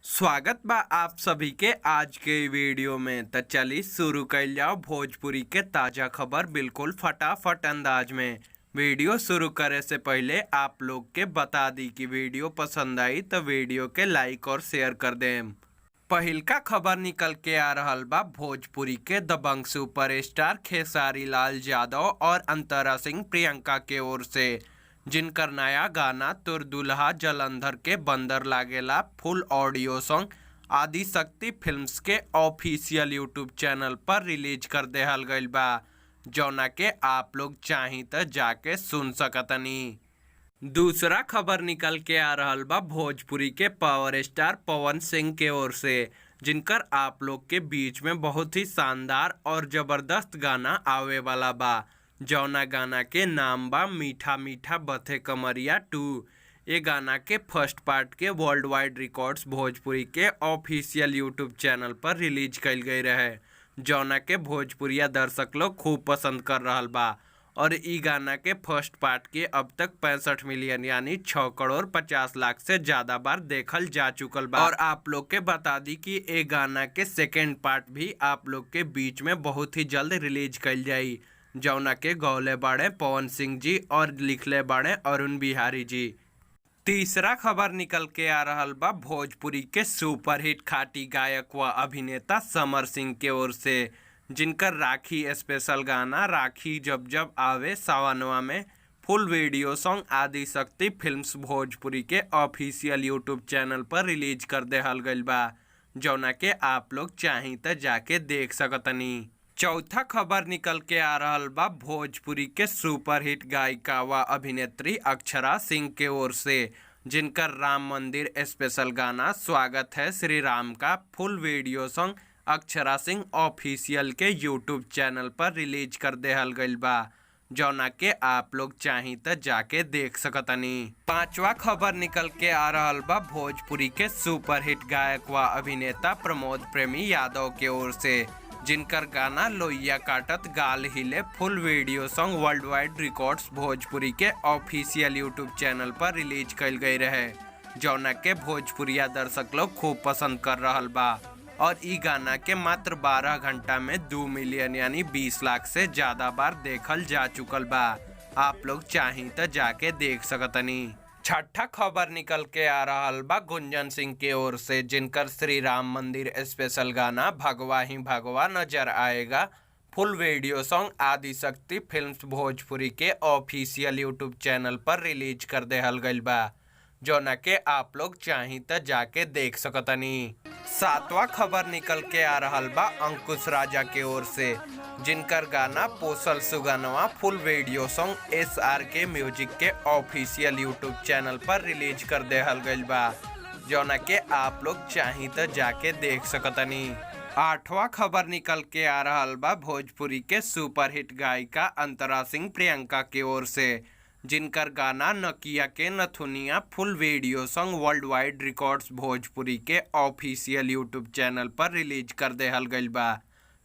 स्वागत बा आप सभी के आज के वीडियो में। तो चलिए शुरू कर जाओ भोजपुरी के ताज़ा खबर बिल्कुल फटाफट अंदाज में। वीडियो शुरू करे से पहले आप लोग के बता दी कि वीडियो पसंद आई तो वीडियो के लाइक और शेयर कर दें। पहिल का खबर निकल के आ रहा बा भोजपुरी के दबंग सुपरस्टार खेसारी लाल यादव और अंतरा सिंह प्रियंका के ओर से, जिनकर नया गाना तुर दुल्हा जलंधर के बंदर लागेला फुल ऑडियो सॉन्ग आदि शक्ति फिल्म्स के ऑफिशियल यूट्यूब चैनल पर रिलीज कर देहल गईल बा, जौना के आप लोग चाही तो जाके सुन सकतनी। दूसरा खबर निकल के आ रहा बा भोजपुरी के पावर स्टार पवन सिंह के ओर से, जिनकर आप लोग के बीच में बहुत ही शानदार और जबरदस्त गाना आवे वाला बा, जौना गाना के नाम बा मीठा मीठा बथे कमरिया 2। ये गाना के फर्स्ट पार्ट के वर्ल्ड वाइड रिकॉर्ड्स भोजपुरी के ऑफिशियल यूट्यूब चैनल पर रिलीज कल गई रहे, जौना के भोजपुरिया दर्शक लोग खूब पसंद कर रहा बा। और ई गाना के फर्स्ट पार्ट के अब तक 65 मिलियन यानी 6 करोड़ 50 लाख से ज़्यादा बार देखल जा चुकल बा। और आप लोग के बता दी कि ये गाना के सेकेंड पार्ट भी आप लोग के बीच में बहुत ही जल्द रिलीज कल जाई, जौना के गौले बाड़े पवन सिंह जी और लिखले बाड़े अरुण बिहारी जी। तीसरा खबर निकल के आ रहा बा भोजपुरी के सुपरहिट खाटी गायक व अभिनेता समर सिंह के ओर से, जिनकर राखी स्पेशल गाना राखी जब जब आवे सावनवा में फुल वीडियो सॉन्ग आदि शक्ति फिल्म्स भोजपुरी के ऑफिशियल यूट्यूब चैनल पर रिलीज कर देहल गईल बा, जौना के आप लोग चाही तो जाके देख सकतनी। चौथा खबर निकल के आ रहा बा भोजपुरी के सुपरहिट गायिका व अभिनेत्री अक्षरा सिंह के ओर से, जिनकर राम मंदिर स्पेशल गाना स्वागत है श्री राम का full video song Akshara Singh official के यूट्यूब चैनल पर रिलीज कर देहल गईल बा, जौना के आप लोग चाही तो जाके देख सकतनी। पांचवा खबर निकल के आ रहा बा भोजपुरी के सुपरहिट गायक व अभिनेता प्रमोद प्रेमी यादव के ओर से, जिनकर गाना लोहिया काटत गाल हिले full video song world wide records Bhojpuri के ऑफिशियल यूट्यूब चैनल पर रिलीज कल गई रहे, जौना के भोजपुरिया दर्शक लोग खूब पसंद कर रहा बा। और ई गाना के मात्र 12 घंटा में 2 मिलियन यानी 20 लाख से ज़्यादा बार देखल जा चुकल बा। आप लोग चाही तो जाके देख सकतनी। छठा खबर निकल के आ रहा बा गुंजन सिंह के ओर से, जिनकर श्री राम मंदिर स्पेशल गाना भगवा ही भगवा नजर आएगा फुल वीडियो सॉन्ग आदि शक्ति फिल्म्स भोजपुरी के ऑफिशियल यूट्यूब चैनल पर रिलीज कर देहल गईल बा, जौना के आप लोग चाही तो जाके देख सकतनी। सातवां खबर निकल के आ रहा बा अंकुश राजा के ओर से, जिनकर गाना पोसल सुगनवा फुल वीडियो सॉन्ग SRK म्यूजिक के ऑफिशियल यूट्यूब चैनल पर रिलीज कर देहल गईल बा, जौना के आप लोग चाही तो जाके देख सकतनी। आठवां खबर निकल के आ रहा बा भोजपुरी के सुपरहिट गायिका अंतरा सिंह प्रियंका के ओर से, जिनकर गाना नकिया के नथुनिया full video song world wide records Bhojpuri के ऑफिशियल यूट्यूब चैनल पर रिलीज कर देहल गईल बा,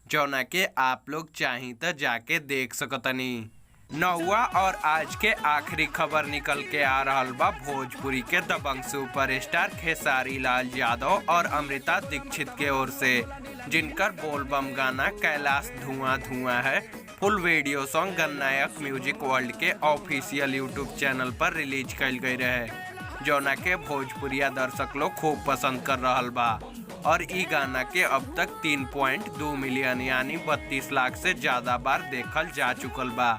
जौना के आप लोग चाही तो जाके देख सकतनी। नौवा और आज के आखिरी खबर निकल के आ रहा बा भोजपुरी के दबंग सुपरस्टार खेसारी लाल यादव और अमृता दीक्षित के ओर से, जिनकर बोलबम गाना कैलाश धुआं धुआं है फुल video song Gananayak music world के ऑफिशियल यूट्यूब चैनल पर रिलीज कल गई रहे, जौना के भोजपुरिया दर्शक लोग खूब पसंद कर रहा बा। और ई गाना के अब तक 3.2 मिलियन यानी 32 लाख से ज़्यादा बार देखल जा चुकल बा।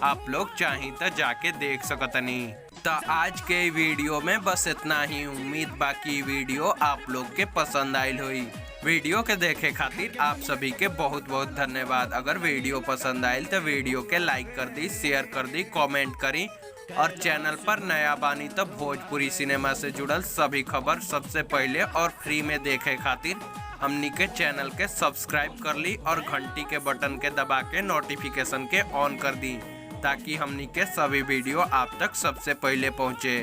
आप लोग चाही तो जाके देख सकतनी। तो आज के वीडियो में बस इतना ही। उम्मीद बाकी वीडियो आप लोग के पसंद आयल हुई। वीडियो के देखे खातिर आप सभी के बहुत बहुत धन्यवाद। अगर वीडियो पसंद आयल तो वीडियो के लाइक कर दी, शेयर कर दी, कमेंट करी और चैनल पर नया बानी तो भोजपुरी सिनेमा से जुड़ल सभी खबर सबसे पहले और फ्री में देखे खातिर हमनी के चैनल के सब्सक्राइब कर ली और घंटी के बटन के दबा के नोटिफिकेशन के ऑन कर दी, ताकि हमनी के सभी वीडियो आप तक सबसे पहले पहुँचे।